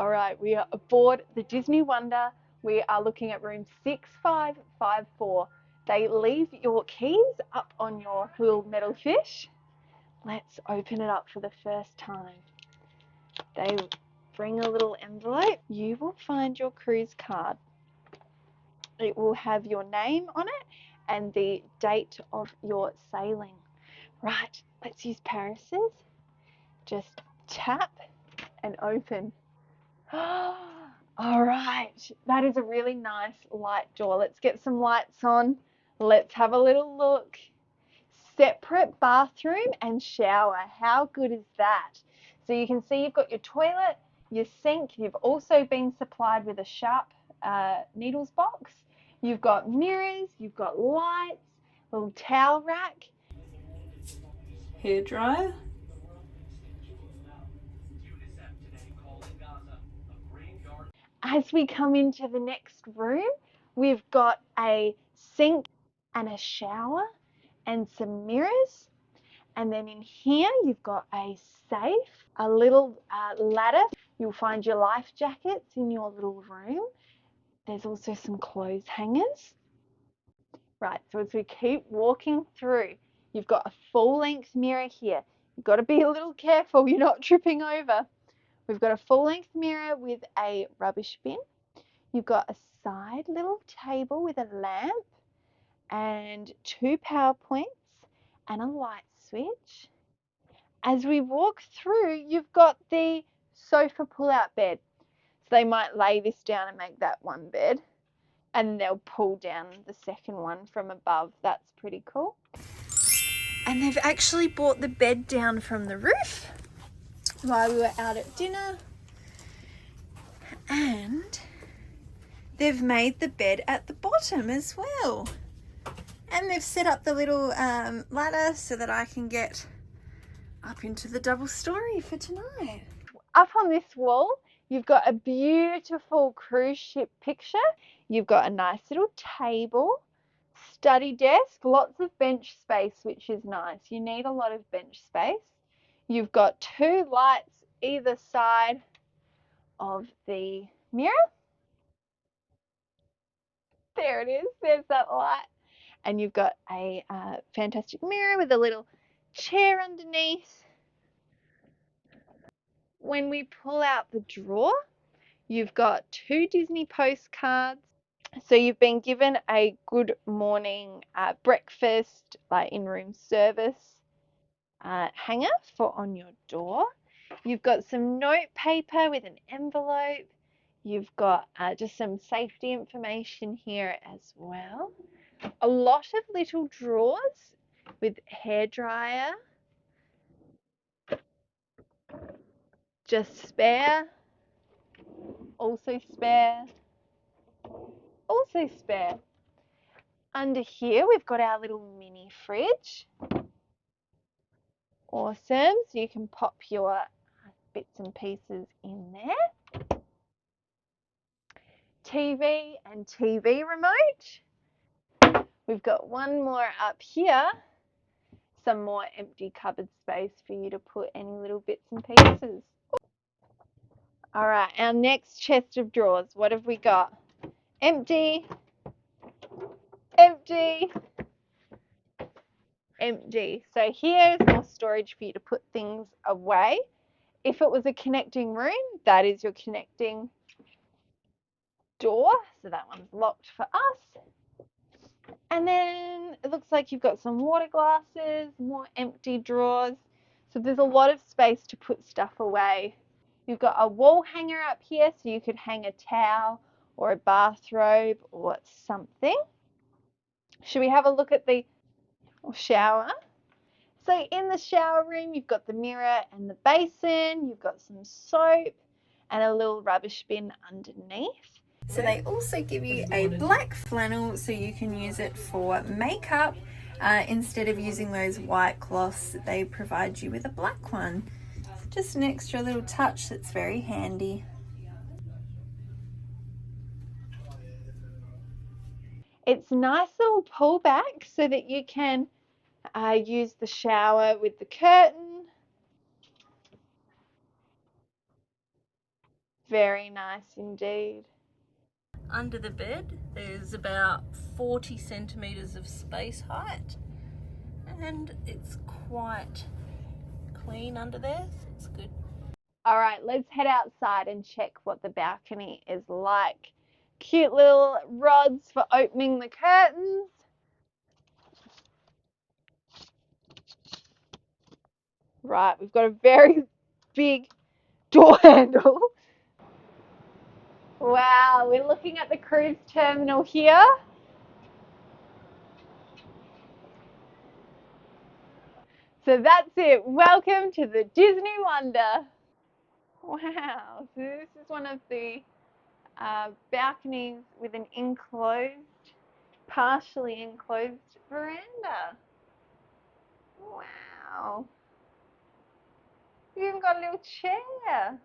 All right, we are aboard the Disney Wonder. We are looking at room 6554. They leave your keys up on your little metal fish. Let's open it up for the first time. They bring a little envelope. You will find your cruise card. It will have your name on it and the date of your sailing. Right, let's use Paris's. Just tap and open. All right, that is a really nice light door. Let's get some lights on. Let's have a little look. Separate bathroom and shower. How good is that? So you can see you've got your toilet, your sink. You've also been supplied with a sharp needles box. You've got mirrors, you've got lights, little towel rack. Hairdryer. As we come into the next room, we've got a sink and a shower and some mirrors. And then in here, you've got a safe, a little ladder. You'll find your life jackets in your little room. There's also some clothes hangers. Right, so as we keep walking through, you've got a full-length mirror here. You've got to be a little careful you're not tripping over. We've got a full-length mirror with a rubbish bin. You've got a side little table with a lamp and 2 power points and a light switch. As we walk through, you've got the sofa pull-out bed. So they might lay this down and make that one bed, and they'll pull down the second one from above. That's pretty cool. And they've actually brought the bed down from the roof while we were out at dinner. And they've made the bed at the bottom as well. And they've set up the little ladder so that I can get up into the double story for tonight. Up on this wall, you've got a beautiful cruise ship picture. You've got a nice little table, study desk, lots of bench space, which is nice. You need a lot of bench space. You've got 2 lights either side of the mirror. There it is, there's that light. And you've got a fantastic mirror with a little chair underneath. When we pull out the drawer, you've got 2 Disney postcards. So you've been given a good morning breakfast, like in-room service hanger for on your door. You've got some note paper with an envelope. You've got just some safety information here as well. A lot of little drawers with hairdryer, just spare, also spare, also spare. Under here, we've got our little mini fridge. Awesome. So you can pop your bits and pieces in there. TV and TV remote. We've got one more up here. Some more empty cupboard space for you to put any little bits and pieces. All right, our next chest of drawers. What have we got? Empty, empty, empty. So here's more storage for you to put things away. If it was a connecting room, that is your connecting door. So that one's locked for us. And then it looks like you've got some water glasses, more empty drawers. So there's a lot of space to put stuff away. You've got a wall hanger up here, so you could hang a towel or a bathrobe or something. Should we have a look at the shower? So in the shower room, you've got the mirror and the basin. You've got some soap and a little rubbish bin underneath. So they also give you a black flannel so you can use it for makeup. Instead of using those white cloths, they provide you with a black one. Just an extra little touch that's very handy. It's nice little pull back so that you can use the shower with the curtain. Very nice indeed. Under the bed, there's about 40 centimetres of space height, and it's quite clean under there, so it's good. All right, let's head outside and check what the balcony is like. Cute little rods for opening the curtains. Right, we've got a very big door handle. Wow, we're looking at the cruise terminal here. So that's it. Welcome to the Disney Wonder. Wow, so this is one of the balconies with an enclosed, partially enclosed veranda. Wow. You even got a little chair.